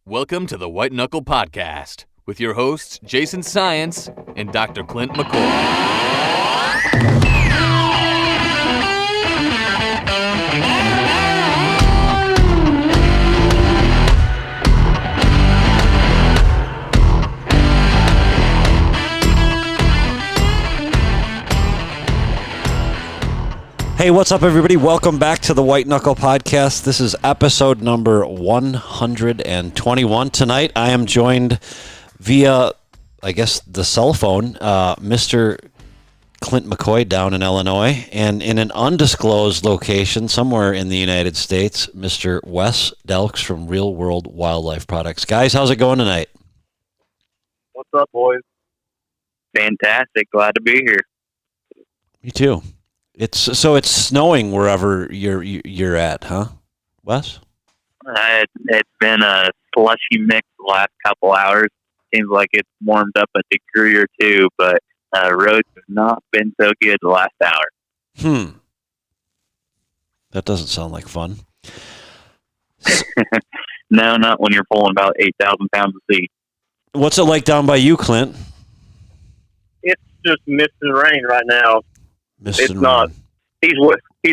Welcome to the White Knuckle Podcast with your hosts, Jason Science and Dr. Clint McCoy. Hey, what's up, everybody? Welcome back to the White Knuckle Podcast. This is episode number 121. Tonight, I am joined via, I guess, the cell phone, Mr. Clint McCoy down in Illinois, and in an undisclosed location somewhere in the United States, Mr. Wes Delks from Real World Wildlife Products. Guys, how's it going tonight? What's up, boys? Fantastic. Glad to be here. Me too. It's snowing wherever you're at, huh, Wes? It's been a slushy mix the last couple hours. Seems like it's warmed up a degree or two, but roads have not been so good the last hour. That doesn't sound like fun. No, not when you're pulling about 8,000 pounds of seed. What's it like down by you, Clint? It's just mist and rain right now. It's not. He's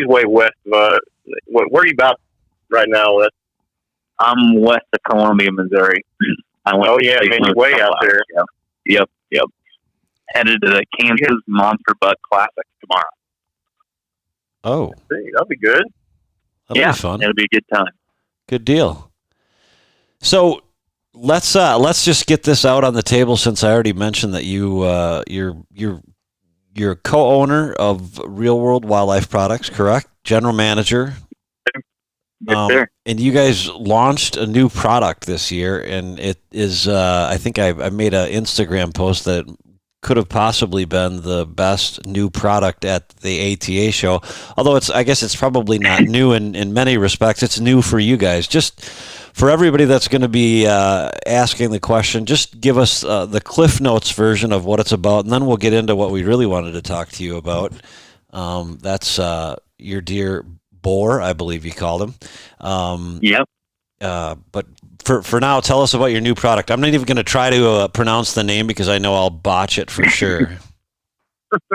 way west of. Where are you about right now, Wes? I'm west of Columbia, Missouri. You're way out there. Yep. Headed to the Kansas Monster Buck Classic tomorrow. Oh, That'll be good. That'll be fun. It'll be a good time. Good deal. So let's just get this out on the table, since I already mentioned that you're a co-owner of Real World Wildlife Products, correct? General manager. Yes, sir. And you guys launched a new product this year, and it is, I think I made an Instagram post that could have possibly been the best new product at the ATA show. Although I guess it's probably not new in many respects. It's new for you guys. Just for everybody that's going to be asking the question, just give us the Cliff Notes version of what it's about, and then we'll get into what we really wanted to talk to you about. That's your dear boar, I believe you called him. Yep. But for now, tell us about your new product. I'm not even going to try to pronounce the name because I know I'll botch it for sure.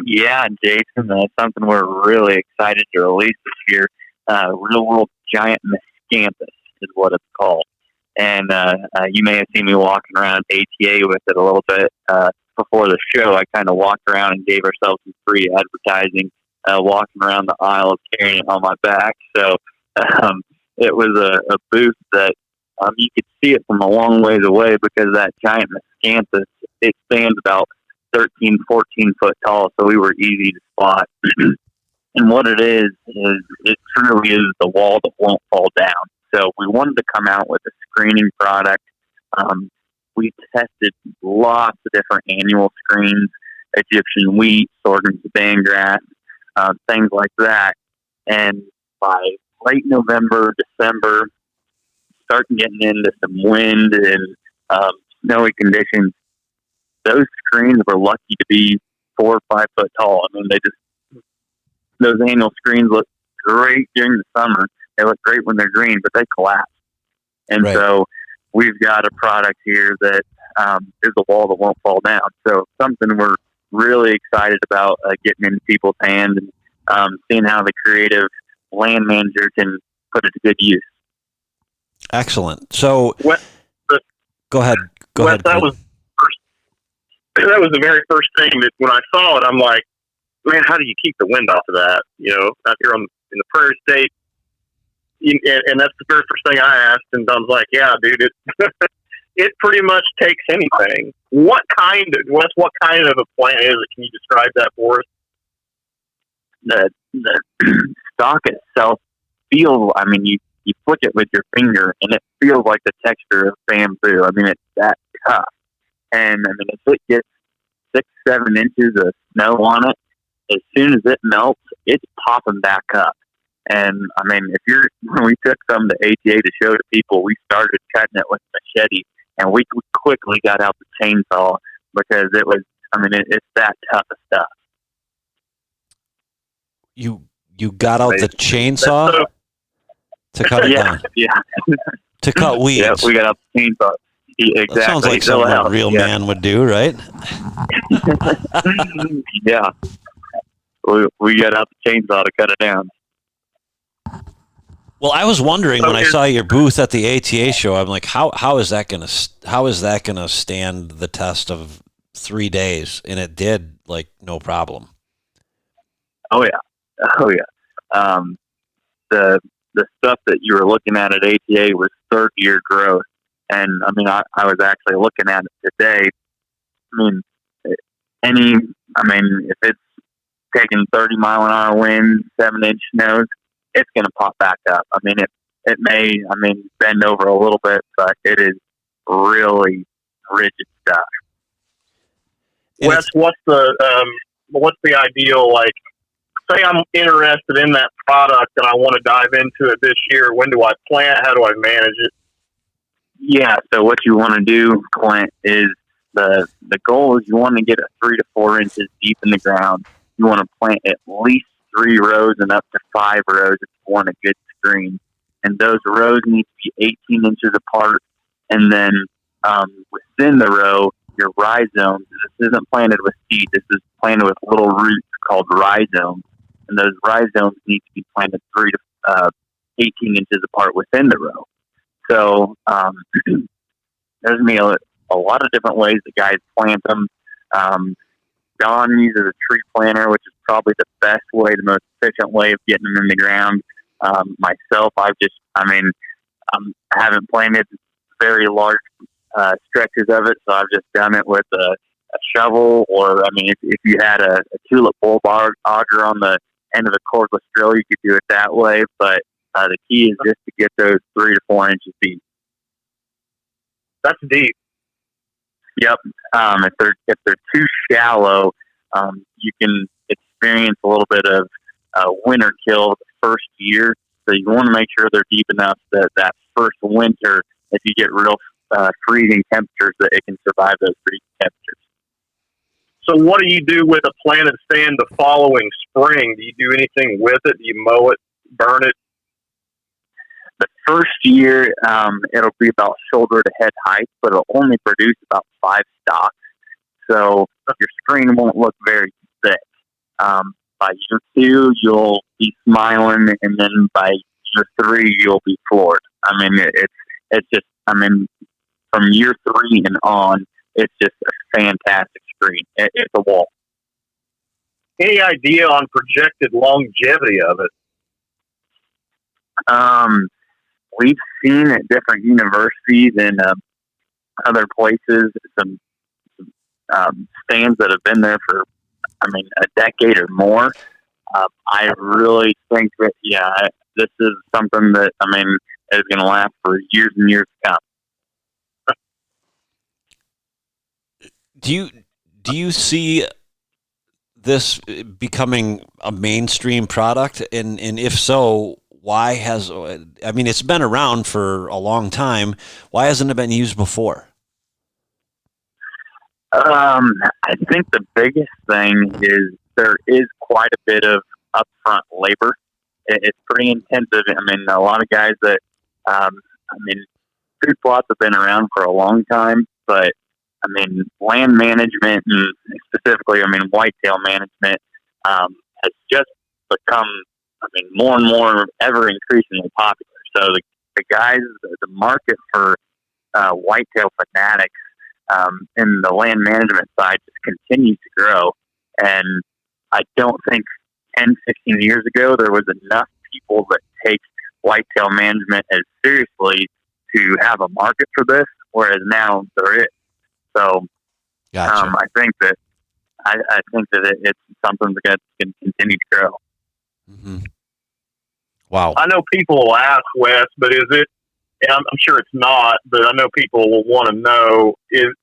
Yeah, Jason, that's something we're really excited to release this year. Real World Giant Miscanthus is what it's called. And you may have seen me walking around ATA with it a little bit before the show. I kind of walked around and gave ourselves some free advertising, walking around the aisles carrying it on my back. So it was a booth that you could see it from a long ways away, because that giant miscanthus, it stands about 13, 14 foot tall, so we were easy to spot. And what it is it truly is the wall that won't fall down. So we wanted to come out with a screening product. We tested lots of different annual screens, Egyptian wheat, sorghum, Sudan grass, things like that. And by late November, December, starting getting into some wind and snowy conditions, those screens were lucky to be 4 or 5 foot tall. I mean, those annual screens look great during the summer. They look great when they're green, but they collapse. And Right. So we've got a product here that is a wall that won't fall down. So something we're really excited about getting into people's hands and seeing how the creative land manager can put it to good use. Excellent. So Wes, go ahead. Wes, that was the very first thing that when I saw it, I'm like, man, how do you keep the wind off of that? Out here in the prairie state. And that's the very first thing I asked, and Dom's like, yeah, dude, it pretty much takes anything. What kind of a plant is it? Can you describe that for us? The stalk itself feels, I mean, you flick it with your finger and it feels like the texture of bamboo. I mean, it's that tough. And I mean, if it gets 6-7 inches of snow on it, as soon as it melts, it's popping back up. And I mean, when we took some to ATA to show to people, we started cutting it with a machete, and we quickly got out the chainsaw, because it's that tough of stuff. You got out the chainsaw to cut it down. Yeah. to cut weeds. Yeah, we got out the chainsaw. Exactly. That sounds like something a real man would do, right? Yeah. We got out the chainsaw to cut it down. Well, I was wondering when I saw your booth at the ATA show, I'm like, how is that gonna stand the test of 3 days? And it did, like, no problem. Oh yeah. The stuff that you were looking at ATA was 3rd-year growth, and I mean, I was actually looking at it today. If it's taking 30-mile-an-hour winds, 7-inch snows, it's going to pop back up. I mean, it may, bend over a little bit, but it is really rigid stuff. Wes, what's the ideal, like, say I'm interested in that product and I want to dive into it this year. When do I plant? How do I manage it? Yeah, so what you want to do, Clint, is the goal is you want to get it 3 to 4 inches deep in the ground. You want to plant at least 3 rows and up to 5 rows if you want a good screen. And those rows need to be 18 inches apart. And then within the row, your rhizomes, this isn't planted with seed, this is planted with little roots called rhizomes. And those rhizomes need to be planted 3 to 18 inches apart within the row. So there's going to be a lot of different ways that guys plant them. Don uses a tree planter, which is probably the best way, the most efficient way of getting them in the ground. Myself, I haven't planted very large stretches of it, so I've just done it with a shovel, or if you had a tulip bulb auger on the end of a cordless drill, you could do it that way. But the key is just to get those 3 to 4 inches deep. That's deep. Yep. If they're too shallow, you can experience a little bit of winter kill the first year. So you want to make sure they're deep enough that first winter, if you get real freezing temperatures, that it can survive those freezing temperatures. So what do you do with a planted stand the following spring? Do you do anything with it? Do you mow it, burn it? The first year, it'll be about shoulder to head height, but it'll only produce about 5 stalks. So your screen won't look very thick. By year 2, you'll be smiling, and then by year 3, you'll be floored. It's just, from year 3 and on, it's just a fantastic screen. It's a wall. Any idea on projected longevity of it? We've seen at different universities and other places some stands that have been there for, a decade or more. I really think that, this is something that, is going to last for years and years to come. Do you see this becoming a mainstream product? And if so, why it's been around for a long time. Why hasn't it been used before? I think the biggest thing is there is quite a bit of upfront labor. It's pretty intensive. A lot of guys that, food plots have been around for a long time, but land management and specifically, whitetail management, has just become, more and more ever increasingly popular. So the guys, the market for whitetail fanatics in the land management side just continues to grow. And I don't think 10, 15 years ago there was enough people that take whitetail management as seriously to have a market for this, whereas now there is. So gotcha. I think that it's something that can continue to grow. Mm-hmm. Wow. I know people will ask, Wes, but is it, and I'm sure it's not, but I know people will want to know, is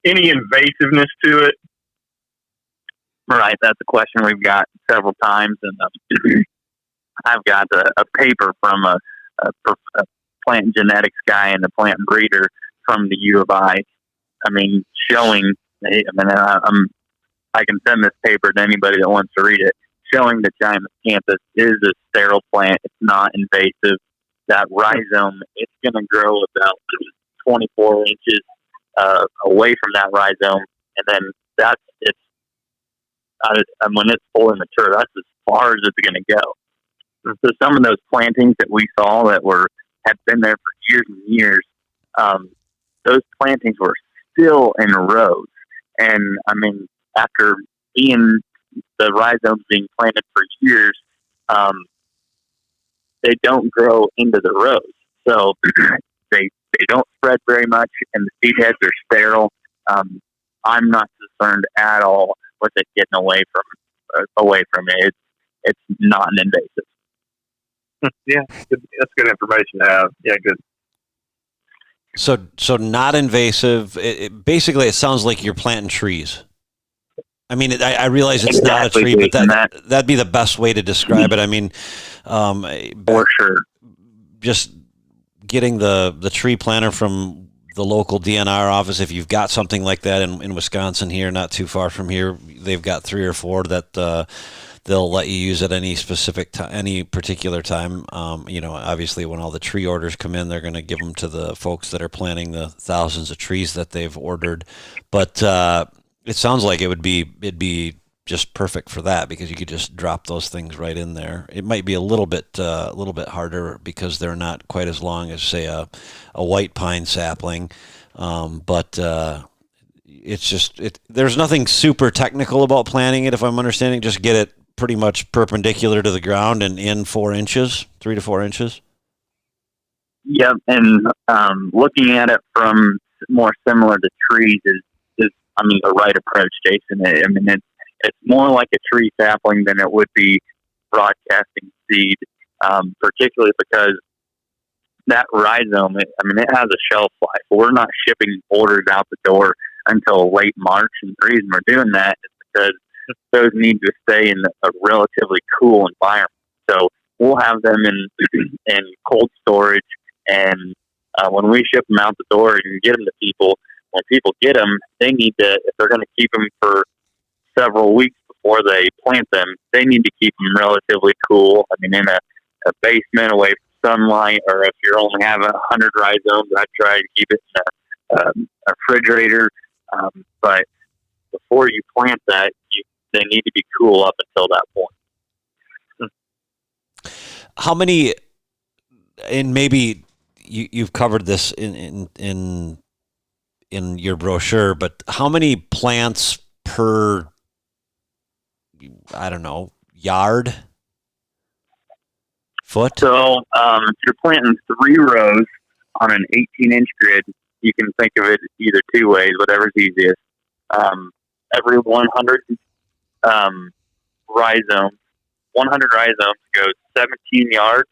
any invasiveness to it? Right. That's a question we've got several times. And I've got a paper from a plant genetics guy and a plant breeder from the U of I. Showing, I can send this paper to anybody that wants to read it, showing that giant miscanthus is a sterile plant. It's not invasive. that rhizome, it's going to grow about 24 inches away from that rhizome, and then that's it's. And when it's fully mature, that's as far as it's going to go. So some of those plantings that we saw that had been there for years and years, those plantings were still in rows. And I mean, after being the rhizomes being planted for years, they don't grow into the rows. So they don't spread very much, and the seed heads are sterile. I'm not concerned at all with it getting away from it. It's not an invasive. Yeah, that's good information to have. Yeah, good. So not invasive. Basically, it sounds like you're planting trees. I mean, I realize it's not a tree, but that'd be the best way to describe it. I mean, for sure. Just getting the tree planter from the local DNR office, if you've got something like that in Wisconsin here, not too far from here, they've got 3 or 4 that they'll let you use at any particular time. Obviously, when all the tree orders come in, they're going to give them to the folks that are planting the thousands of trees that they've ordered. But it sounds like it'd be just perfect for that, because you could just drop those things right in there. It might be a little bit harder because they're not quite as long as, say, a white pine sapling. But it's just there's nothing super technical about planting it, if I'm understanding. Just get it pretty much perpendicular to the ground and in 4 inches, 3 to 4 inches. Yep, and looking at it from more similar to trees is the right approach, Jason. It's more like a tree sapling than it would be broadcasting seed, particularly because that rhizome, it has a shelf life. We're not shipping orders out the door until late March, and the reason we're doing that is because those need to stay in a relatively cool environment. So we'll have them in cold storage, and when we ship them out the door and get them to people, when people get them, they need to, if they're going to keep them for several weeks before they plant them, they need to keep them relatively cool. In a basement away from sunlight, or if you're only having 100 rhizomes, I try to keep it in a refrigerator. But before you plant that, they need to be cool up until that point. How many, and maybe you've covered this in your brochure, but how many plants per, I don't know, yard, foot? So if you're planting 3 rows on an 18-inch grid, you can think of it either 2 ways, whatever's easiest. Every 100 rhizomes goes 17 yards,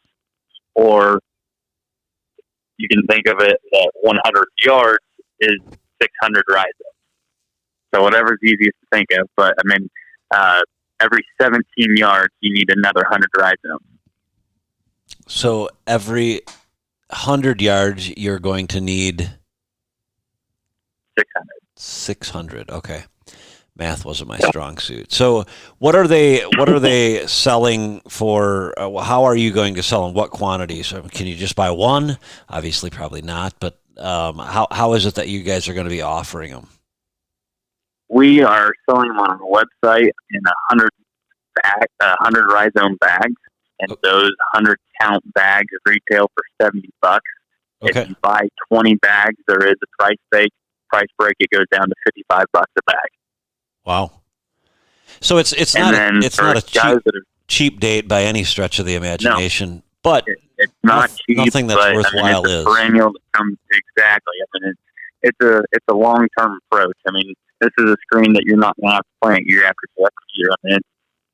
or you can think of it that 100 yards is 600 rhizomes. So whatever's easiest to think of, but every 17 yards you need another 100 rhizomes. So every 100 yards you're going to need 600. 600. Okay. Math wasn't my strong suit. So what are they selling for? How are you going to sell in what quantities? Can you just buy one? Obviously, probably not. But how is it that you guys are going to be offering them? We are selling them on our website in 100 rhizome bags, and those 100 count bags retail for $70. Okay. If you buy 20 bags, there is a price break. It goes down to $55 a bag. Wow. So it's not a cheap date by any stretch of the imagination. No, but it's not cheap. Nothing that's worthwhile it's a perennial that comes exactly. It's a long term approach. This is a screen that you're not going to have to plant year after year.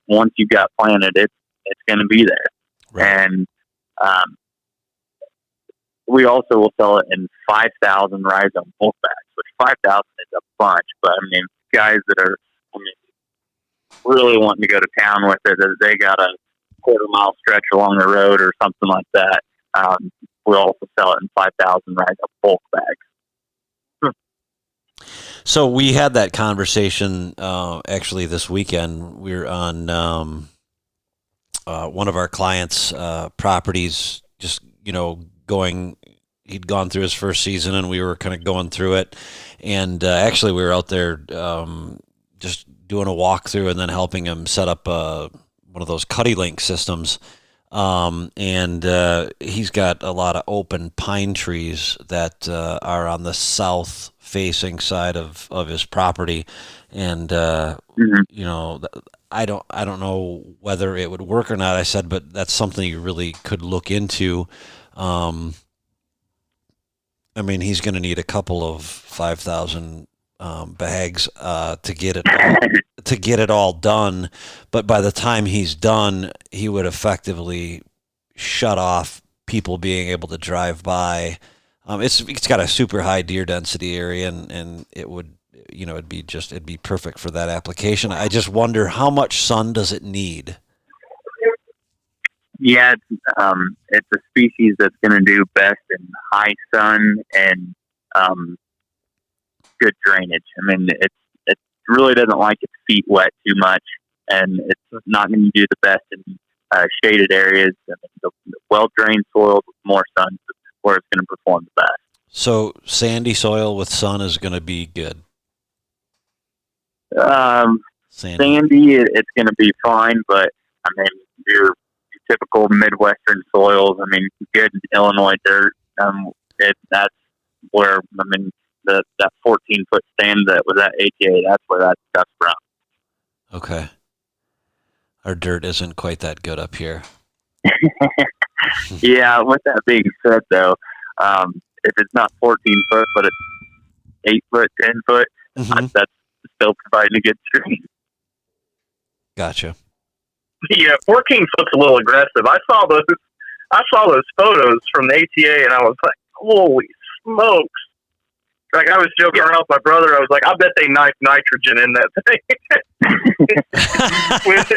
Once you got planted, it's going to be there. Right. And we also will sell it in 5,000 rhizome bulk bags, which 5,000 is a bunch. But guys that are really wanting to go to town with it, as they got a quarter-mile stretch along the road or something like that, we'll also sell it in 5,000 rhizome bulk bags. So we had that conversation actually this weekend. We're on one of our clients' properties, just he'd gone through his first season, and we were kind of going through it. And actually, we were out there just doing a walkthrough and then helping him set up one of those Cuddy Link systems. And he's got a lot of open pine trees that are on the south-facing side of his property. And I don't know whether it would work or not, I said, but that's something you really could look into. He's going to need a couple of 5,000 bags to get it all done. But by the time he's done, he would effectively shut off people being able to drive by. It's got a super high deer density area, and it would, it'd be perfect for that application. I just wonder, how much sun does it need? Yeah, it's a species that's going to do best in high sun and good drainage. It really doesn't like its feet wet too much, and it's not going to do the best in shaded areas. The well-drained soils with more sun is where it's going to perform the best. So sandy soil with sun is going to be good. Sandy, it's going to be fine, but your typical Midwestern soils. Good Illinois dirt. That's where that 14-foot stand that was at ATA. That's where that stuff's from. Okay. Our dirt isn't quite that good up here. Yeah. With that being said, though, if it's not 14 foot, but it's 8 foot, 10 foot, that's still providing a good stream. Gotcha. Yeah, 14 foot's a little aggressive. I saw those photos from the ATA, and I was like, holy smokes. Like, I was joking around with my brother. I was like, I bet they knifed nitrogen in that thing. Went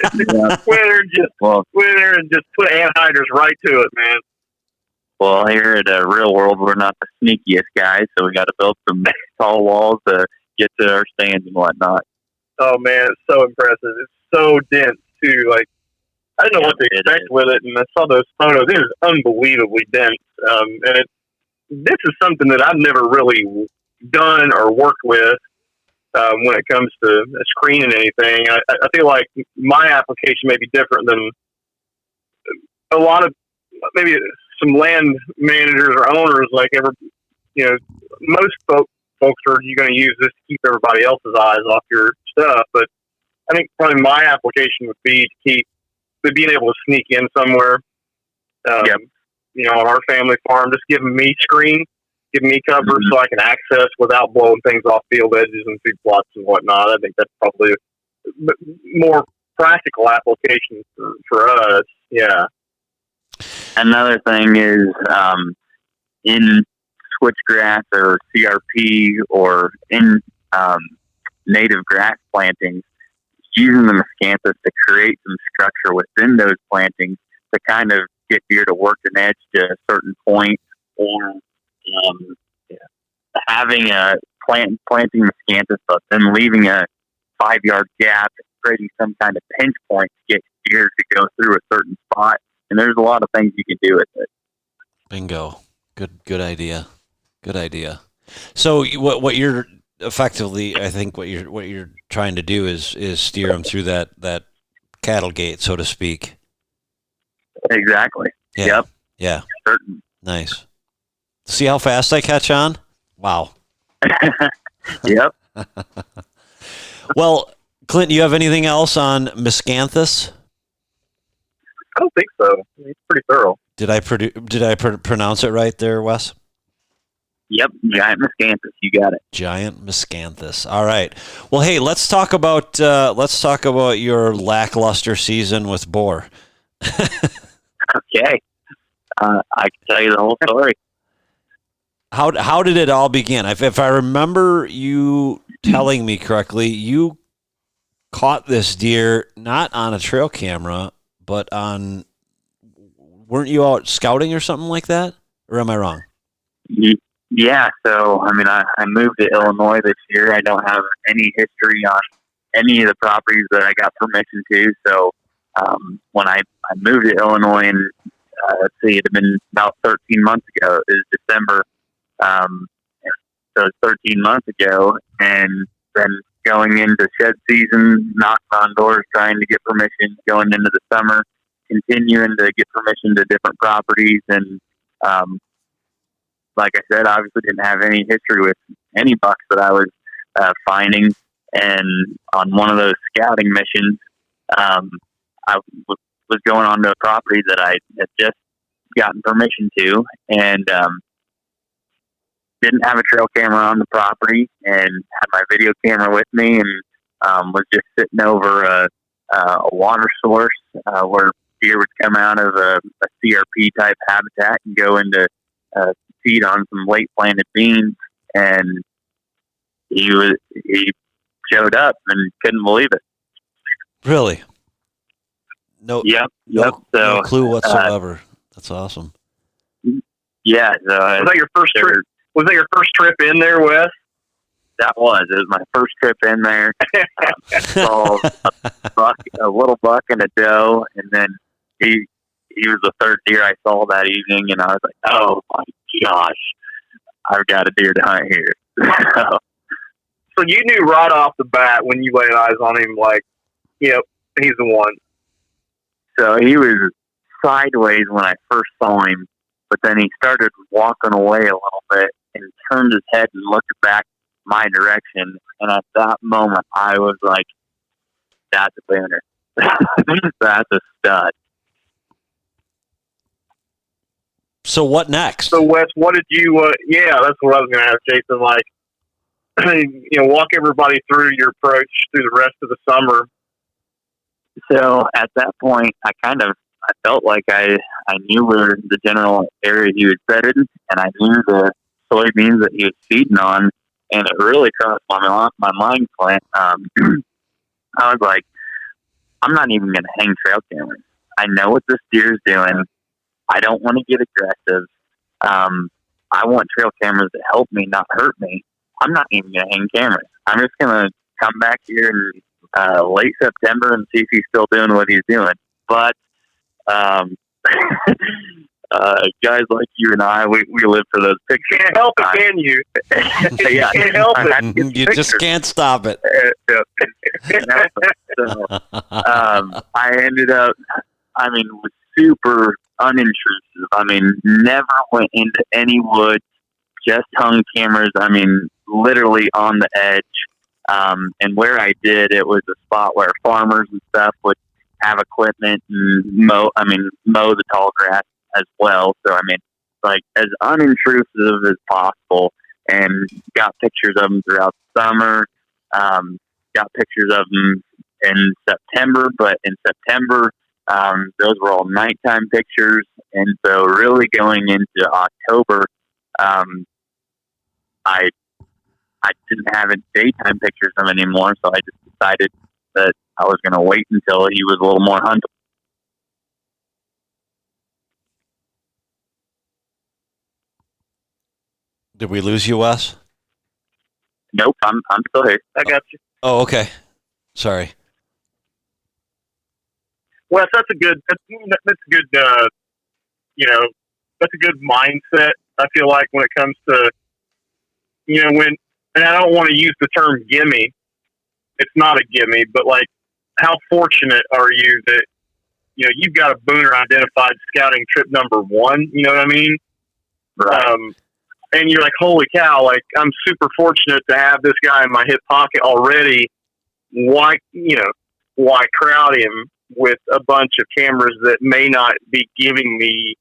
there and just put anhydrous right to it, man. Well, here at Real World, we're not the sneakiest guys, so we got to build some tall walls to get to our stands and whatnot. Oh, man, it's so impressive. It's so dense, too. Like, I didn't know what to expect with it, and I saw those photos. It was unbelievably dense. This is something that I've never really done or worked with when it comes to screening anything. I feel like my application may be different than a lot of maybe some land managers or owners. Most folks are going to use this to keep everybody else's eyes off your stuff. But I think probably my application would be to being able to sneak in somewhere. On our family farm, just giving me screen, giving me cover so I can access without blowing things off field edges and feed plots and whatnot. I think that's probably a more practical application for us. Yeah. Another thing is in switchgrass or CRP or in native grass plantings, using the miscanthus to create some structure within those plantings to kind of get deer to work an edge to a certain point, or having a planting miscanthus, but then leaving a 5-yard gap, creating some kind of pinch point to get deer to go through a certain spot. And there's a lot of things you can do with it. Bingo. Good idea. Good idea. So what you're effectively, I think what you're trying to do is steer them through that cattle gate, so to speak. Exactly. Yeah. Yep. Yeah. Certain. Nice. See how fast I catch on? Wow. Yep. Well, Clint, do you have anything else on miscanthus? I don't think so. It's pretty thorough. Did I pronounce it right there, Wes? Yep, giant miscanthus. You got it. Giant miscanthus. All right. Well, hey, let's talk about your lackluster season with boar. Okay. I can tell you the whole story. How did it all begin? If I remember you telling me correctly, you caught this deer not on a trail camera, but weren't you out scouting or something like that? Or am I wrong? Yeah, so, I moved to Illinois this year. I don't have any history on any of the properties that I got permission to. So when I moved to Illinois in let's see, it had been about 13 months ago. It was December. So it's 13 months ago, and then going into shed season, knocking on doors, trying to get permission, going into the summer, continuing to get permission to different properties. And like I said, obviously didn't have any history with any bucks that I was finding. And on one of those scouting missions, I was going on to a property that I had just gotten permission to, and didn't have a trail camera on the property, and had my video camera with me, and was just sitting over a water source where deer would come out of a CRP type habitat and go into feed on some late planted beans. And he showed up and couldn't believe it. Really? No. Yep. No clue whatsoever. That's awesome. Yeah. So, was that your first trip? Was that your first trip in there, Wes? It was my first trip in there. I saw a little buck and a doe, and then he was the third deer I saw that evening, and I was like, oh my gosh, I've got a deer to hunt here. So you knew right off the bat when you laid eyes on him, like, yep, he's the one. So he was sideways when I first saw him, but then he started walking away a little bit and turned his head and looked back my direction. And at that moment, I was like, that's a booner. That's a stud. So what next? So Wes, what did you, that's what I was going to ask Jason, like, walk everybody through your approach through the rest of the summer. So at that point, I felt like I knew where the general area he was bedded, and I knew the soybeans that he was feeding on, and it really crossed my mind, Clint. I was like, I'm not even going to hang trail cameras. I know what this deer is doing. I don't want to get aggressive. I want trail cameras that help me, not hurt me. I'm not even going to hang cameras. I'm just going to come back here in late September and see if he's still doing what he's doing. But guys like you and I, we live for those pictures. Can't help it, can you? Yeah, can't help it. You just can't stop it. So, I ended up, was super unintrusive. Never went into any woods, just hung cameras, literally on the edge. And where I did, it was a spot where farmers and stuff would have equipment and mow the tall grass as well. So, like as unintrusive as possible, and got pictures of them throughout the summer. Got pictures of them in September, but in September, those were all nighttime pictures. And so really going into October, I didn't have any daytime pictures of him anymore. So I just decided that I was going to wait until he was a little more huntable. Did we lose you, Wes? Nope, I'm still here. I got you. Oh, okay. Sorry. Wes, that's a good, that's a good mindset. I feel like when it comes to, and I don't want to use the term gimme. It's not a gimme, but like, how fortunate are you that, you've got a booner identified scouting trip number 1, you know what I mean? Right. And you're like, holy cow, like, I'm super fortunate to have this guy in my hip pocket already. Why crowd him with a bunch of cameras that may not be giving me,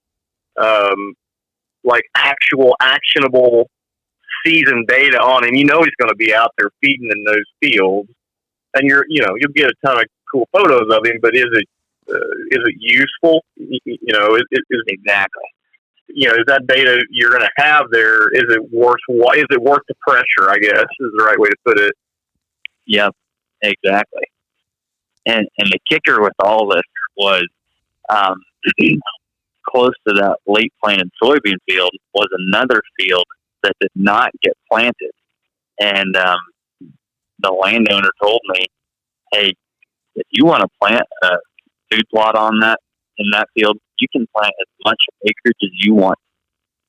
actual actionable season data on him? He's going to be out there feeding in those fields, and you'll get a ton of cool photos of him, but is it useful? Exactly. Is that data you're going to have there? Is it worth the pressure? I guess is the right way to put it. Yep, exactly. And the kicker with all this was close to that late planted soybean field was another field that did not get planted, and the landowner told me, "Hey, if you want to plant a food plot in that field, you can plant as much acreage as you want.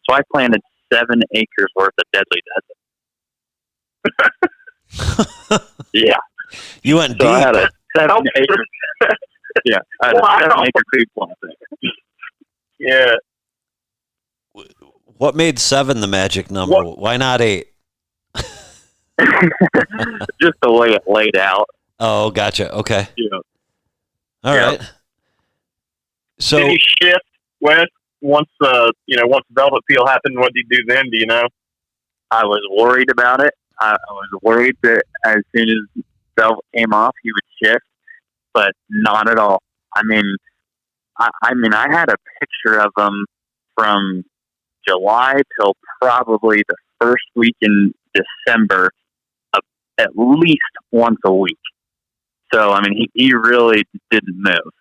So I planted 7 acres worth of deadly dozen. Yeah. You went So I deep. had a 7 acre. Yeah, I had a 7 acre food plot there. Yeah. What made 7 the magic number? Why not 8? Just the way it laid out. Oh, gotcha. Okay. Yeah. All right. So did he shift, Wes, once velvet peel happened? What did he do then? Do you know? I was worried about it. I was worried that as soon as velvet came off, he would shift, but not at all. I mean, I had a picture of him from July till probably the first week in December, at least once a week. So, I mean, he really didn't move.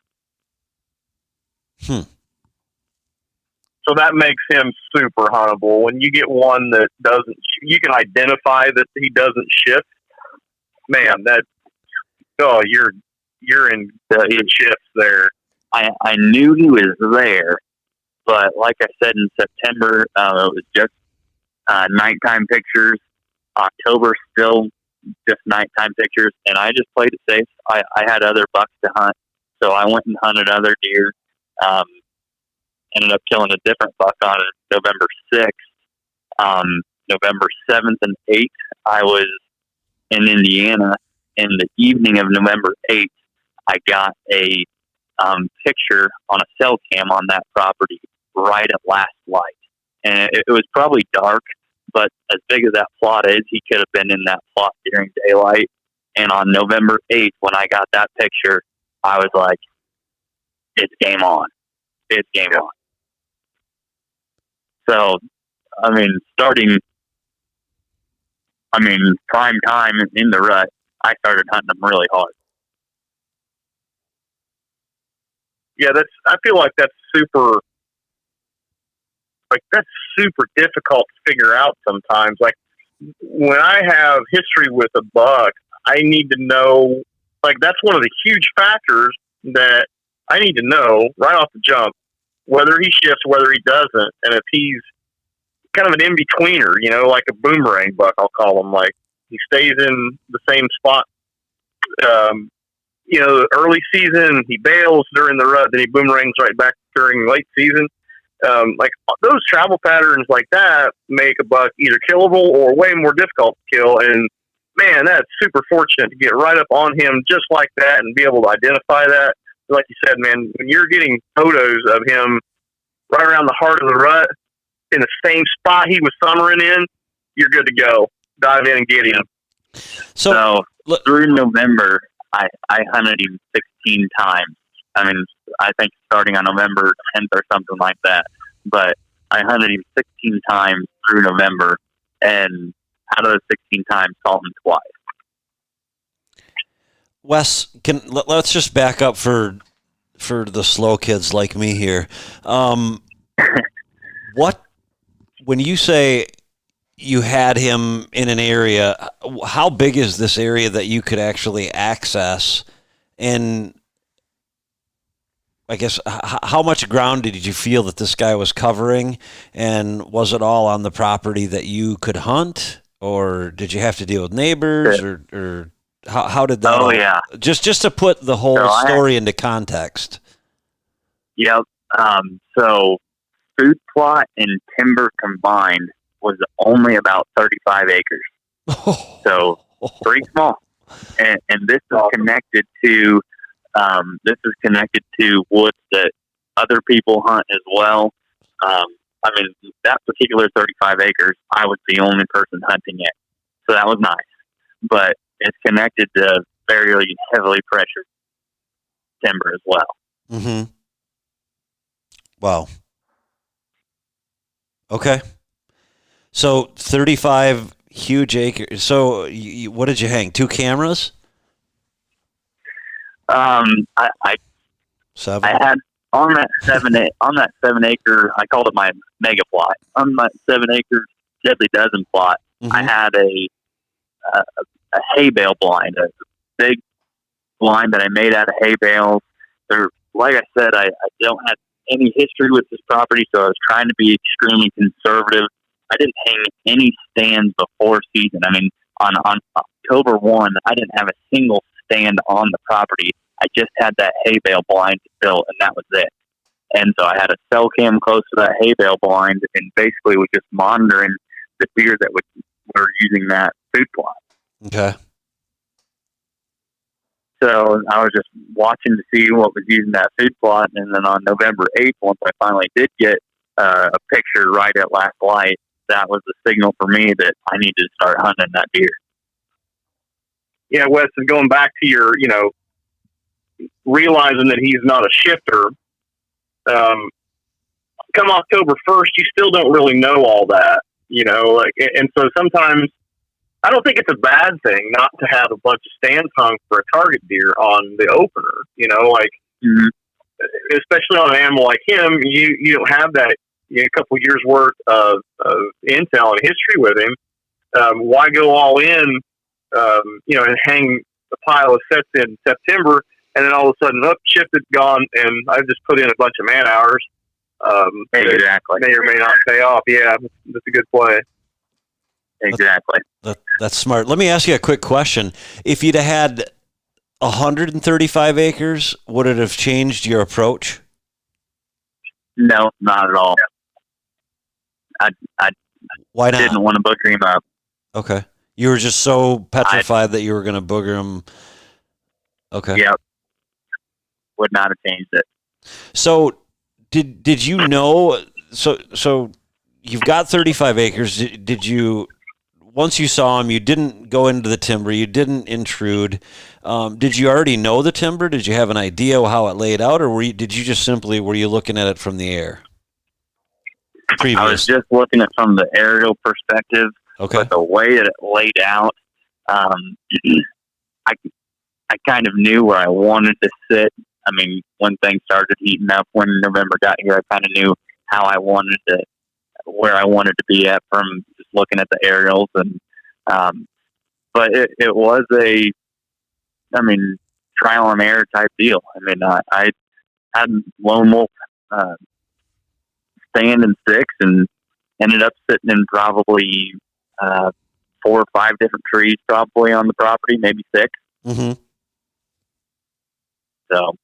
So that makes him super huntable. When you get one that doesn't, you can identify that he doesn't shift. Man, you're in good shifts there. I knew he was there, but like I said in September, it was just nighttime pictures. October, still just nighttime pictures, and I just played it safe. I had other bucks to hunt, so I went and hunted other deer. Ended up killing a different buck on November 6th. November 7th and 8th, I was in Indiana. In the evening of November 8th, I got a picture on a cell cam on that property right at last light. And it was probably dark, but as big as that plot is, he could have been in that plot during daylight. And on November 8th, when I got that picture, I was like, it's game on. It's game on. So, prime time in the rut, I started hunting them really hard. Yeah, I feel like that's super difficult to figure out sometimes. Like when I have history with a buck, I need to know, like that's one of the huge factors that I need to know right off the jump, whether he shifts, whether he doesn't, and if he's kind of an in-betweener, like a boomerang buck, I'll call him. Like he stays in the same spot, the early season, he bails during the rut, then he boomerangs right back during late season. Like those travel patterns like that make a buck either killable or way more difficult to kill. And man, that's super fortunate to get right up on him just like that and be able to identify that. Like you said, man, when you're getting photos of him right around the heart of the rut in the same spot he was summering in, you're good to go. Dive in and get him. So through November, I hunted him 16 times. I mean, I think starting on November 10th or something like that. But I hunted him 16 times through November, and out of those 16 times, caught him twice. Wes, let's just back up for the slow kids like me here. When you say you had him in an area, how big is this area that you could actually access? And I guess how much ground did you feel that this guy was covering? And was it all on the property that you could hunt? Or did you have to deal with neighbors? Or how did that? Oh, yeah. Just to put the whole story into context. Yep. So food plot and timber combined was only about 35 acres. So pretty small. And this is connected to woods that other people hunt as well. That particular 35 acres, I was the only person hunting it. So that was nice. But it's connected to very heavily pressured timber as well. Mm-hmm. Wow. Okay. So 35 huge acres. So what did you hang? 2 cameras? I had on that 7 acre, I called it my mega plot. On that 7 acre deadly dozen plot, Mm-hmm. I had a hay bale blind, a big blind that I made out of hay bales. Like I said, I don't have any history with this property, so I was trying to be extremely conservative. I didn't hang any stands before season. I mean, on October 1, I didn't have a single stand on the property. I just had that hay bale blind built, and that was it. And so I had a cell cam close to that hay bale blind, and basically was just monitoring the deer that were using that food plot. Okay. So I was just watching to see what was using that food plot, and then on November 8th, once I finally did get a picture right at last light, that was the signal for me that I needed to start hunting that deer. Yeah, Wes, and going back to your, realizing that he's not a shifter, come October 1st, you still don't really know all that, and so sometimes I don't think it's a bad thing not to have a bunch of stands hung for a target deer on the opener, especially on an animal like him, you don't have that a couple years worth of intel and history with him. Why go all in, and hang a pile of sets in September, and then all of a sudden, shifted, gone, and I've just put in a bunch of man hours. Exactly. May or may not pay off. Yeah, that's a good play. Exactly. That's smart. Let me ask you a quick question. If you'd had 135 acres, would it have changed your approach? No, not at all. I Why not? didn't want to booger him up. Okay. You were just so petrified that you were going to booger him. Okay. Yep. Would not have changed it. So did you know, so you've got 35 acres. Did you, once you saw him, you didn't go into the timber, you didn't intrude. Did you already know the timber? Did you have an idea how it laid out, or were you looking at it from the air? Previous. I was just looking at it from the aerial perspective. Okay. But the way that it laid out, I kind of knew where I wanted to sit. I mean, when things started heating up, when November got here, I kind of knew where I wanted to be at from just looking at the aerials. And, but it was trial and error type deal. I mean, I had lone wolf, stand in 6 and ended up sitting in probably 4 or 5 different trees probably on the property, maybe 6. Mm-hmm. So,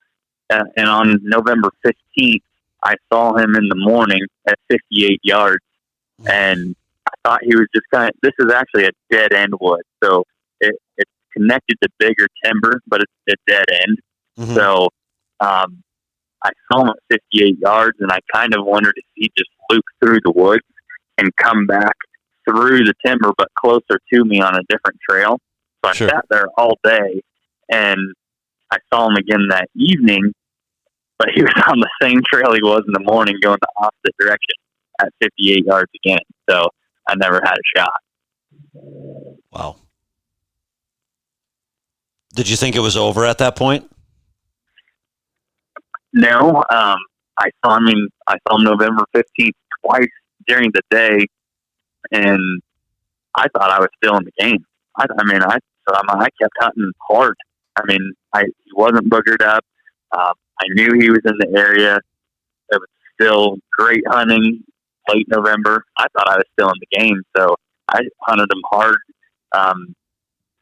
and on November 15th, I saw him in the morning at 58 yards, and I thought he was just this is actually a dead end wood. So it's connected to bigger timber, but it's a dead end. Mm-hmm. So, I saw him at 58 yards, and I kind of wondered if he'd just loop through the woods and come back through the timber, but closer to me on a different trail. So I sat there all day, and I saw him again that evening, but he was on the same trail he was in the morning, going the opposite direction at 58 yards again. So I never had a shot. Wow. Did you think it was over at that point? No. I saw him November 15th twice during the day, and I thought I was still in the game. I kept hunting hard. I mean, he wasn't boogered up. I knew he was in the area. It was still great hunting late November. I thought I was still in the game, so I hunted him hard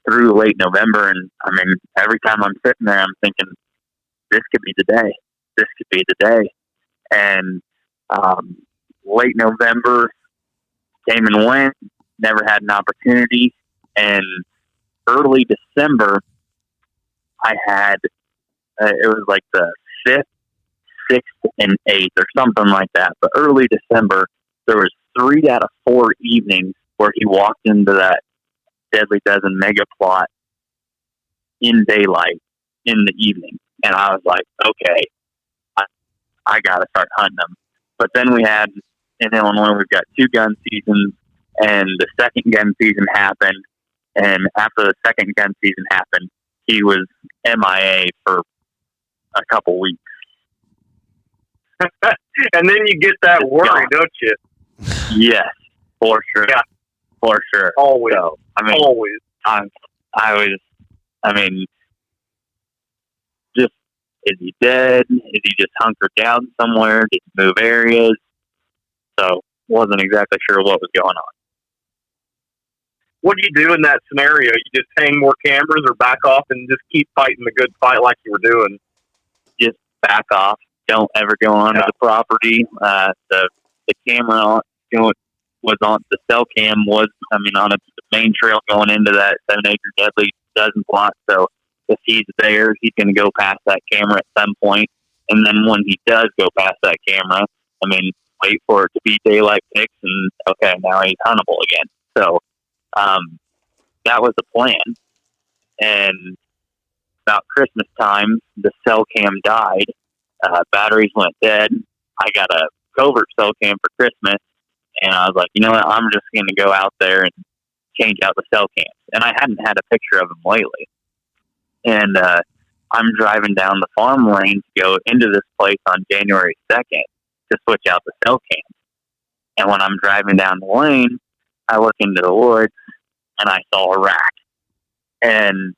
through late November. And I mean, every time I'm sitting there, I'm thinking, this could be the day. This could be the day. And late November came and went. Never had an opportunity. And early December, I had it was like the 5th, 6th, and 8th or something like that. But early December, there was 3 out of 4 evenings where he walked into that Deadly Dozen mega plot in daylight in the evening. And I was like, okay, I got to start hunting them. But then we had, in Illinois, we've got 2 gun seasons, and the second gun season happened. And after the second gun season happened, he was MIA for a couple weeks. And then you get that worry, don't you? Yes, for sure. Yeah. For sure. Always. So, always. I was, just Is he dead? Is he just hunkered down somewhere? Did he move areas? So wasn't exactly sure what was going on. What do you do in that scenario? You just hang more cameras or back off and just keep fighting the good fight like you were doing? Just back off. Don't ever go onto the property. The camera was on the cell cam was on the main trail going into that 7-acre deadly dozen plot. So if he's there, he's going to go past that camera at some point. And then when he does go past that camera, wait for it to be daylight fix, and okay, now he's huntable again. So that was the plan. And about Christmas time, the cell cam died. Batteries went dead. I got a covert cell cam for Christmas, and I was like, you know what? I'm just going to go out there and change out the cell cams. And I hadn't had a picture of them lately. And I'm driving down the farm lane to go into this place on January 2nd to switch out the cell cams. And when I'm driving down the lane, I look into the woods, and I saw a rack. And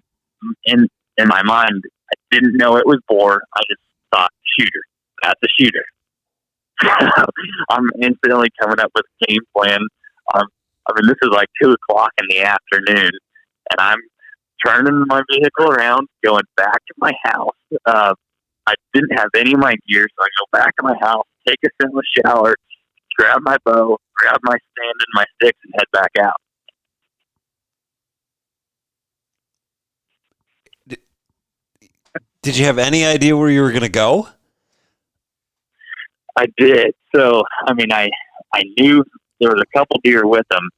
in my mind, I didn't know it was boar. I just thought, shooter. That's a shooter. I'm instantly coming up with a game plan. This is like 2 o'clock in the afternoon, and I'm turning my vehicle around, going back to my house. I didn't have any of my gear, so I go back to my house, take a sinless shower, grab my bow, grab my stand and my sticks, and head back out. Did you have any idea where you were going to go? I did. So, I knew there was a couple deer with them,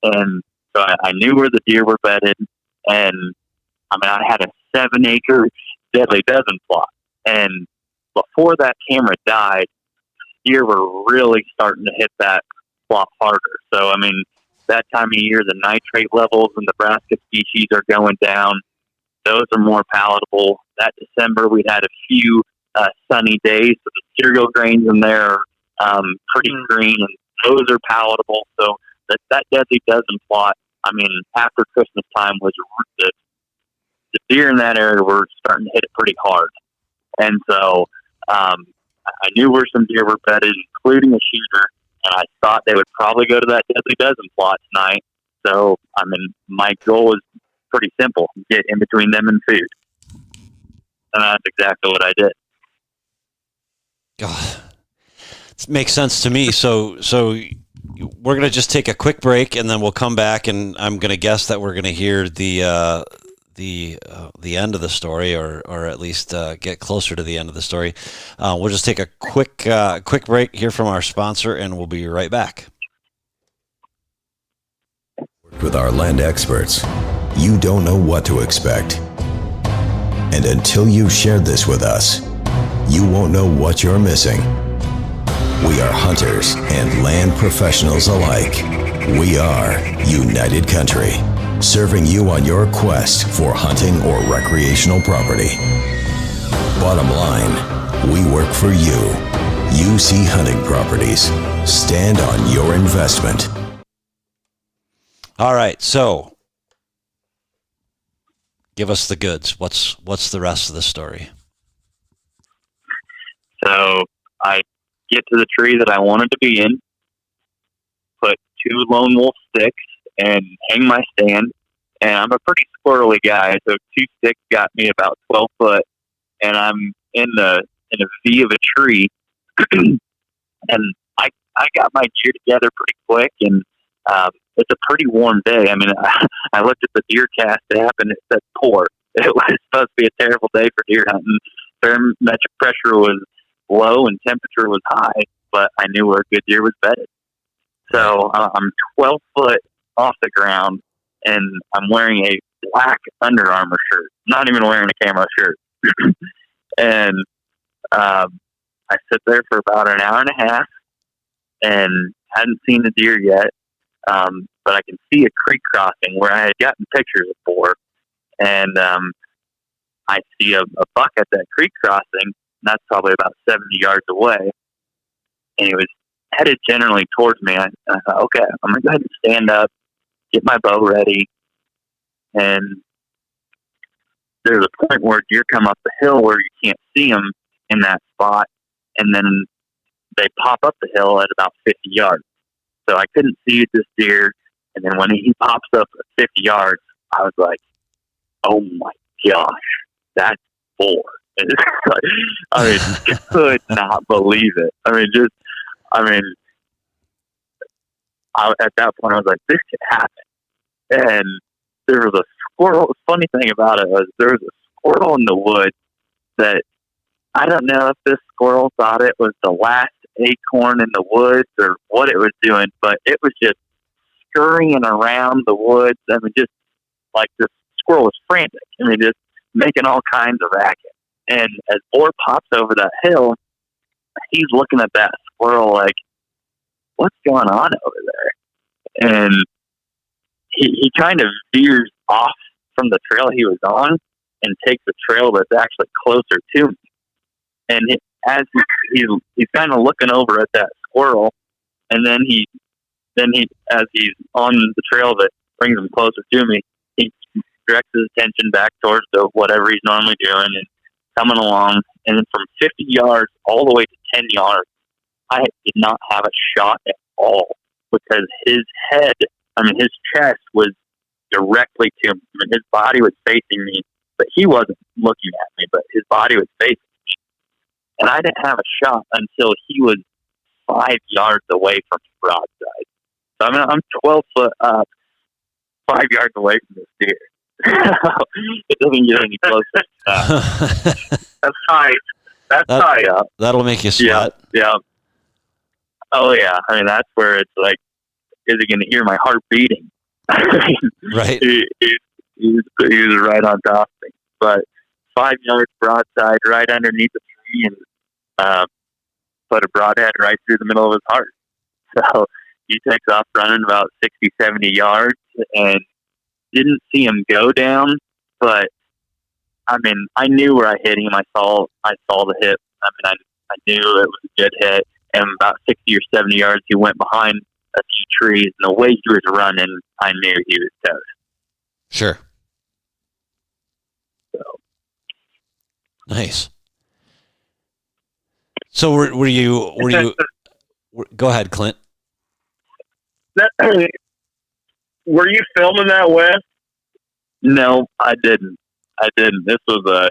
and so I knew where the deer were bedded, and I had a 7-acre deadly dozen plot, and before that camera died, deer were really starting to hit that plot harder. So, that time of year, the nitrate levels in Nebraska species are going down. Those are more palatable. That December, we had a few sunny days, so the cereal grains in there are pretty green, and those are palatable. So that deadly dozen plot, after Christmas time, was the deer in that area were starting to hit it pretty hard. And so I knew where some deer were bedded, including a shooter, and I thought they would probably go to that deadly dozen plot tonight. So, my goal was pretty simple: get in between them and food. And that's exactly what I did. God, it makes sense to me. So we're going to just take a quick break, and then we'll come back, and I'm going to guess that we're going to hear the end of the story, or at least get closer to the end of the story. We'll just take a quick break, hear from our sponsor, and we'll be right back. With our land experts, you don't know what to expect. And until you've shared this with us, you won't know what you're missing. We are hunters and land professionals alike. We are United Country, serving you on your quest for hunting or recreational property. Bottom line, we work for you. UC Hunting Properties. Stand on your investment. All right, so give us the goods. What's the rest of the story? So I get to the tree that I wanted to be in, put 2 lone wolf sticks, and hang my stand. And I'm a pretty squirrely guy, so 2 sticks got me about 12 foot, and I'm in a V of a tree. And I got my gear together pretty quick, and it's a pretty warm day. I looked at the deer cast app, and it said poor. It was supposed to be a terrible day for deer hunting. Barometric pressure was low and temperature was high, but I knew where a good deer was bedded. So I'm 12 foot off the ground, and I'm wearing a black Under Armour shirt, not even wearing a camo shirt. And I sit there for about an hour and a half and hadn't seen the deer yet. But I can see a creek crossing where I had gotten pictures before, and I see a buck at that creek crossing, and that's probably about 70 yards away, and he was headed generally towards me. I thought, okay, I'm going to go ahead and stand up, get my bow ready, and there's a point where deer come up the hill where you can't see them in that spot, and then they pop up the hill at about 50 yards. So I couldn't see this deer, and then when he pops up at 50 yards, I was like, oh my gosh, that's 4. I mean, could not believe it. At that point, I was like, this could happen. And there was a squirrel. The funny thing about it was there was a squirrel in the woods that I don't know if this squirrel thought it was the last acorn in the woods or what it was doing, but it was just scurrying around the woods. I mean, just like this squirrel was frantic. I mean, just making all kinds of racket. And as Boar pops over that hill, he's looking at that squirrel like, what's going on over there? And he kind of veers off from the trail he was on and takes a trail that's actually closer to me. And as he's kind of looking over at that squirrel, and then as he's on the trail that brings him closer to me, he directs his attention back towards whatever he's normally doing and coming along. And then from 50 yards all the way to 10 yards, I did not have a shot at all because his chest was directly to me. I mean, his body was facing me, but he wasn't looking at me, but his body was facing me. And I didn't have a shot until he was 5 yards away from his broadside. So I'm 12 foot up, 5 yards away from this deer. It doesn't get any closer. That's tight. That's tight. Yeah. That'll make you sweat. Yeah. Oh, yeah. I mean, that's where it's like, is he going to hear my heart beating? Right. He was right on top of me. But 5 yards broadside right underneath the tree and put a broadhead right through the middle of his heart. So he takes off running about 60, 70 yards and didn't see him go down, but I mean, I knew where I hit him. I saw the hit. I mean, I knew it was a good hit. And about 60 or 70 yards, he went behind a few trees, and the way he was running, I knew he was toast. Sure. So. Nice. So were you? Go ahead, Clint. Were you filming that, Wes? No, I didn't. This was a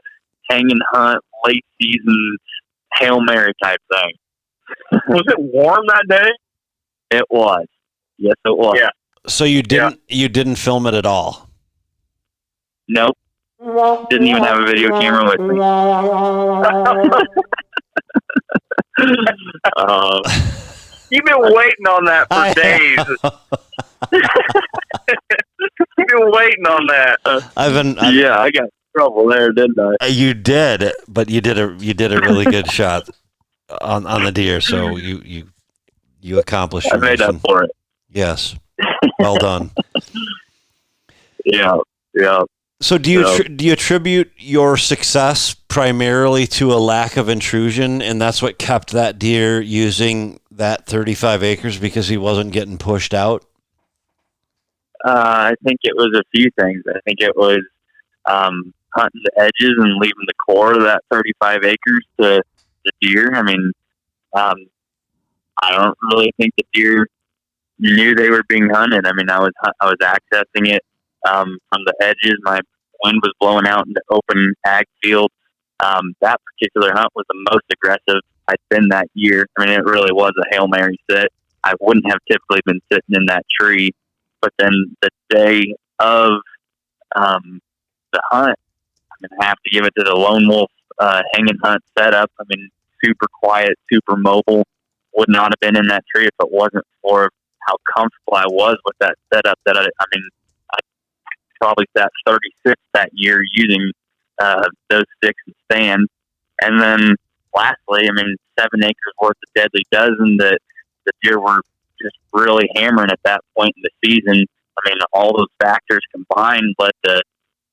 hanging hunt, late season, Hail Mary type thing. Was it warm that day? It was. Yes, it was. Yeah. So you didn't film it at all? Nope. Didn't even have a video camera with me. You've been waiting on that for days. You've been waiting on that. Yeah, I got in trouble there, didn't I? You did, but you did a really good shot on the deer. So you accomplished your made mission. up for it. Yes, well done. Yeah. So do you attribute your success primarily to a lack of intrusion, and that's what kept that deer using that 35 acres because he wasn't getting pushed out? I think it was a few things. I think it was hunting the edges and leaving the core of that 35 acres to the deer. I mean, I don't really think the deer knew they were being hunted. I mean, I was accessing it from the edges. My wind was blowing out into open ag fields. That particular hunt was the most aggressive I'd been that year. I mean, it really was a Hail Mary sit. I wouldn't have typically been sitting in that tree. But then the day of the hunt, I'm going to have to give it to the lone wolf hanging hunt setup. I mean, super quiet, super mobile. Would not have been in that tree if it wasn't for how comfortable I was with that setup. I probably sat 36 that year using those sticks and stands. And then lastly, I mean, 7 acres worth of deadly dozen that the deer were just really hammering at that point in the season. I mean, all those factors combined led to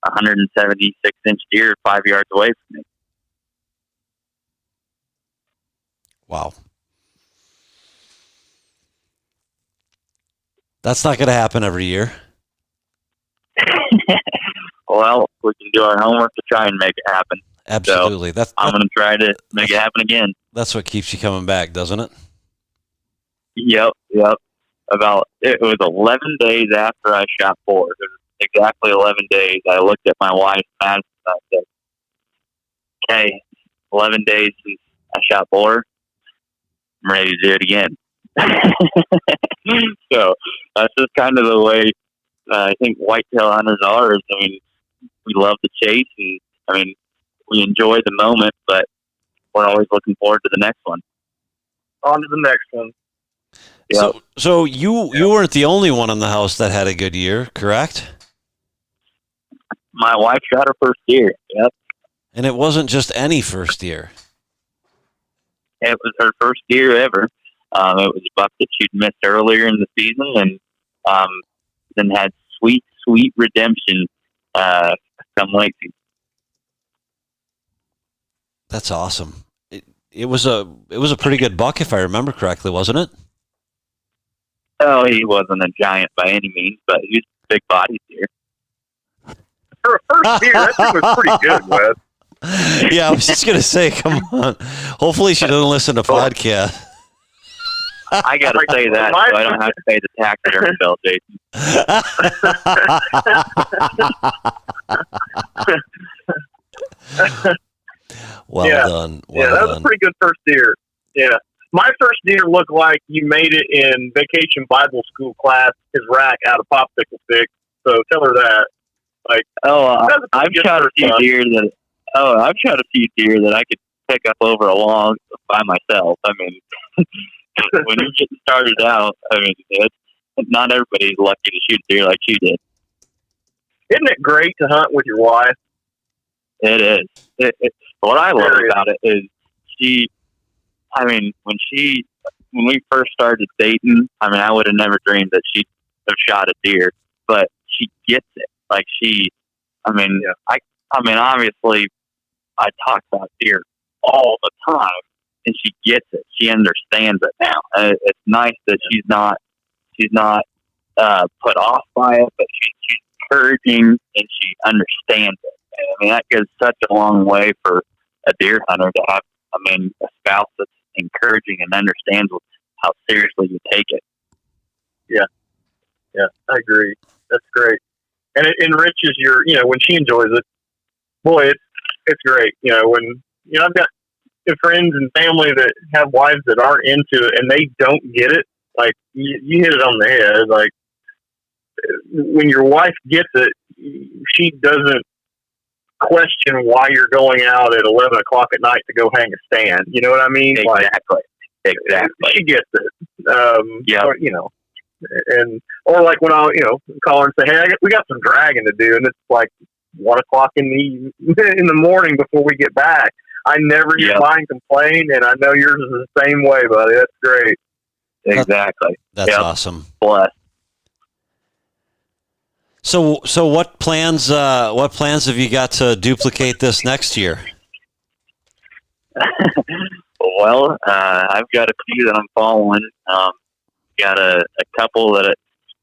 176-inch deer 5 yards away from me. Wow. That's not going to happen every year. Well, we can do our homework to try and make it happen. Absolutely. So I'm going to try to make it happen again. That's what keeps you coming back, doesn't it? Yep. It was 11 days after I shot 4. It was exactly 11 days. I looked at my wife, Madison, and I said, okay, 11 days since I shot 4. I'm ready to do it again. So that's just kind of the way I think whitetail hunters are. I mean, we love the chase, and I mean, we enjoy the moment, but we're always looking forward to the next one. On to the next one. Yep. So you weren't the only one in the house that had a good year, correct? My wife shot her first deer. Yep. And it wasn't just any first deer. It was her first deer ever. It was a buck that she'd missed earlier in the season, and then had sweet redemption come late season. That's awesome. It was a pretty good buck, if I remember correctly, wasn't it? Oh, he wasn't a giant by any means, but he was a big bodied deer. For a first deer, that thing was pretty good, Wes. Yeah, I was just gonna say, come on. Hopefully, she doesn't listen to podcast. I got to say that so I don't have to pay the taxidermy bill, Jason. Well done. That was a pretty good first deer. Yeah. My first deer looked like you made it in vacation Bible school class, his rack out of popsicle sticks. So tell her that. I've shot a few deer that I could pick up over a log by myself. I mean, when you're getting started out, I mean, not everybody's lucky to shoot a deer like you did. Isn't it great to hunt with your wife? It is. What I love about it is when we first started dating, I mean, I would have never dreamed that she'd have shot a deer, but she gets it. Like obviously I talk about deer all the time, and she gets it. She understands it now. It's nice that she's not put off by it, but she's encouraging and she understands it. And, I mean, that goes such a long way for a deer hunter to have, a spouse that's encouraging and understands how seriously you take it. Yeah, I agree. That's great. And it enriches when she enjoys it, boy, it's great. I've got friends and family that have wives that aren't into it and they don't get it. Like you hit it on the head. Like when your wife gets it, she doesn't question why you're going out at 11 o'clock at night to go hang a stand. You know what I mean? Exactly. She gets it. Yeah. Or like when I'll, call her and say, hey, we got some dragging to do. And it's like 1 o'clock in the morning before we get back. I never hear mine complain, and I know yours is the same way, buddy. That's great. Exactly. That's awesome. Bless. So what plans have you got to duplicate this next year? Well, I've got a few that I'm following. Got a couple that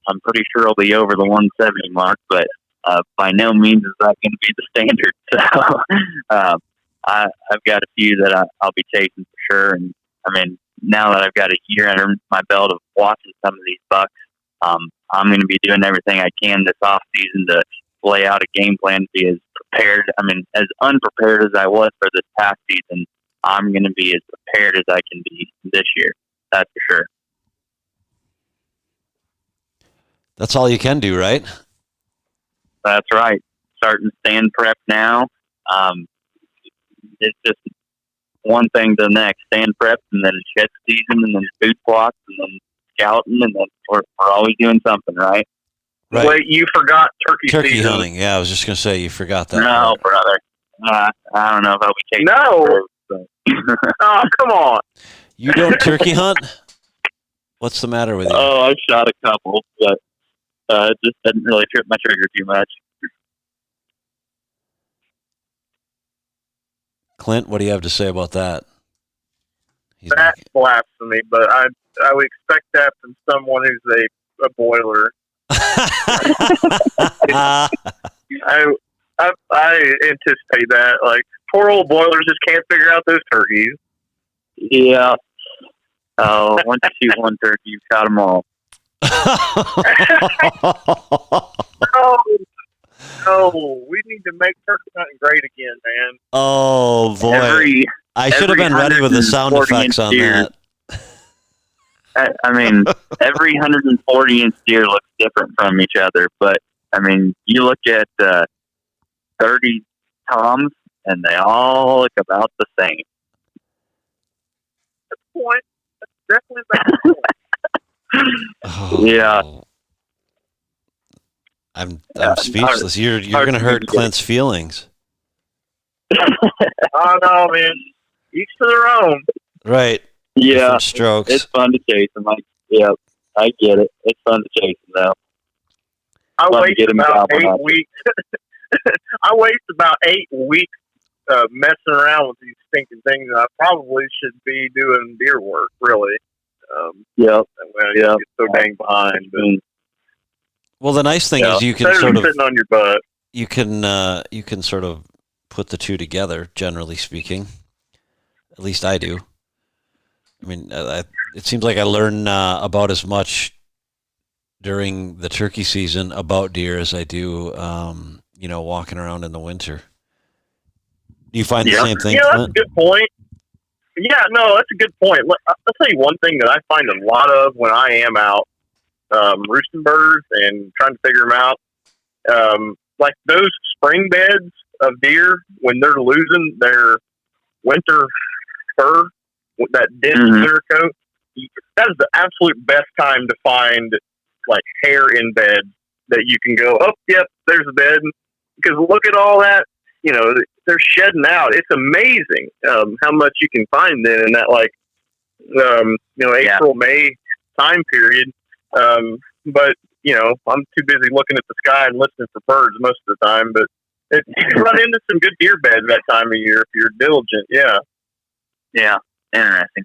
I'm pretty sure will be over the 170 mark, but by no means is that going to be the standard. So I've got a few that I'll be chasing for sure. And I mean, now that I've got a year under my belt of watching some of these bucks, I'm going to be doing everything I can this off season to lay out a game plan to be as prepared. I mean, as unprepared as I was for this past season, I'm going to be as prepared as I can be this year. That's for sure. That's all you can do, right? That's right. Starting stand prep now. It's just one thing to the next. Stand prep, and then shed season, and then food plots, and then scouting, and then we're always doing something, right? Right. Wait, you forgot turkey season. Hunting. Yeah, I was just going to say you forgot that. No, brother. I don't know if I'll be chasing. No. Oh, come on. You don't turkey hunt? What's the matter with you? Oh, I've shot a couple, but it just didn't really trip my trigger too much. Clint, what do you have to say about that? That's blasphemy, but I would expect that from someone who's a boiler. I anticipate that. Like, poor old boilers just can't figure out those turkeys. Yeah. Oh, once you shoot one turkey, you've shot them all. No, we need to make turkey hunting great again, man. Oh, boy. I should have been ready with the sound effects on that. I mean, every 140-inch deer looks different from each other, but, I mean, you look at 30 toms, and they all look about the same. That's the point. That's definitely about the point. Oh. Yeah. I'm speechless. You're going to hurt Clint's feelings. Oh, no, man. Each to their own. Right. Yeah. Different strokes. It's fun to chase them. Yeah, I get it. It's fun to chase them, though. I waste about 8 weeks. I waste about 8 weeks messing around with these stinking things, and I probably should be doing deer work, really. Yeah. I get so dang behind. But, well, the nice thing is you can sort of sitting on your butt. You can sort of put the two together, generally speaking. At least I do. I mean, it seems like I learn about as much during the turkey season about deer as I do, walking around in the winter. Do you find the same thing? Yeah, that's a good point. Yeah, no, that's a good point. I'll tell you one thing that I find a lot of when I am out roosting birds and trying to figure them out. Like those spring beds of deer, when they're losing their winter fur, that dense winter coat, that is the absolute best time to find like hair in bed that you can go, oh, yep, there's a bed. Because look at all that, they're shedding out. It's amazing how much you can find then in that, like, April, May time period. But, I'm too busy looking at the sky and listening for birds most of the time. But you can run into some good deer beds that time of year if you're diligent. Yeah. Yeah. Interesting.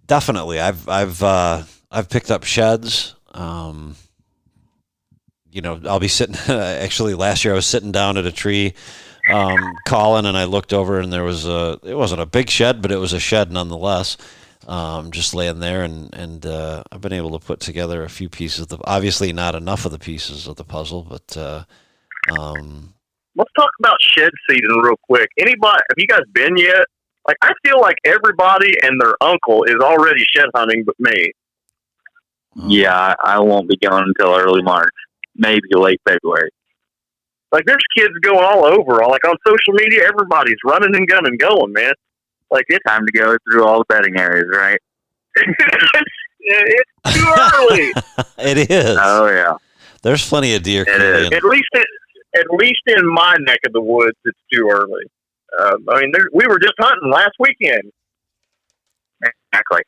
Definitely. I've picked up sheds. I'll be sitting, actually last year I was sitting down at a tree, calling, and I looked over and there was it wasn't a big shed, but it was a shed nonetheless. Just laying there and I've been able to put together a few pieces obviously not enough of the pieces of the puzzle, but, let's talk about shed season real quick. Anybody, have you guys been yet? Like, I feel like everybody and their uncle is already shed hunting but me. Yeah, I won't be going until early March, maybe late February. Like, there's kids going all over. Like, on social media, everybody's running and gunning going, man. Like, it's time to go through all the bedding areas, right? It's too early. It is. Oh, yeah. There's plenty of deer. It is. At least in my neck of the woods, it's too early. We were just hunting last weekend. Exactly.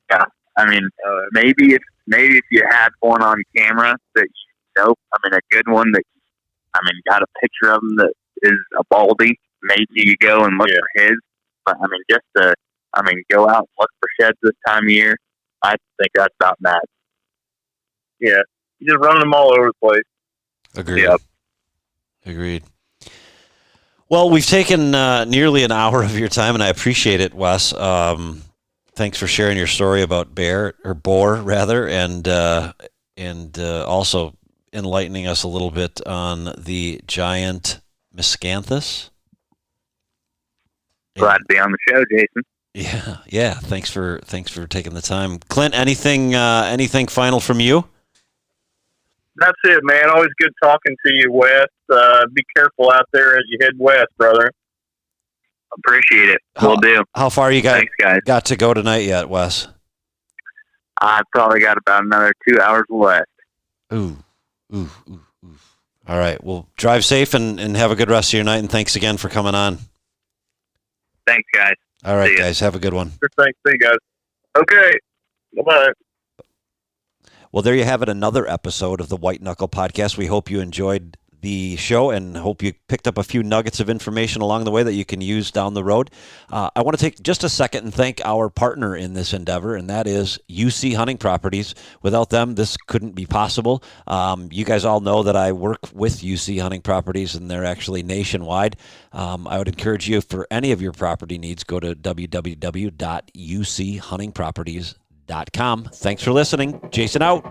Yeah. I mean, maybe if you had one on camera that a good one that got a picture of him that is a baldy. Maybe you go and look for his. But just to go out and look for sheds this time of year, I think that's about that. Yeah, you're just running them all over the place. Agreed. Yep. Agreed. Well, we've taken nearly an hour of your time, and I appreciate it, Wes. Thanks for sharing your story about boar, and also enlightening us a little bit on the giant MISCANTHUS. Glad to be on the show, Jason. Yeah. Thanks for taking the time, Clint. Anything final from you? That's it, man. Always good talking to you, Wes. Be careful out there as you head west, brother. Appreciate it. Will do. How far you Thanks, guys. got to go tonight yet, Wes? I've probably got about another 2 hours left. Ooh. All right. Well, drive safe and have a good rest of your night, and thanks again for coming on. Thanks, guys. All right, guys. Have a good one. Thanks. See you guys. Okay. Bye-bye. Well, there you have it. Another episode of the White Knuckle Podcast. We hope you enjoyed the show and hope you picked up a few nuggets of information along the way that you can use down the road. I want to take just a second and thank our partner in this endeavor, and that is UC Hunting Properties. Without them, this couldn't be possible. You guys all know that I work with UC Hunting Properties, and they're actually nationwide. I would encourage you, for any of your property needs, go to www.uchuntingproperties.com. Thanks for listening. Jason out.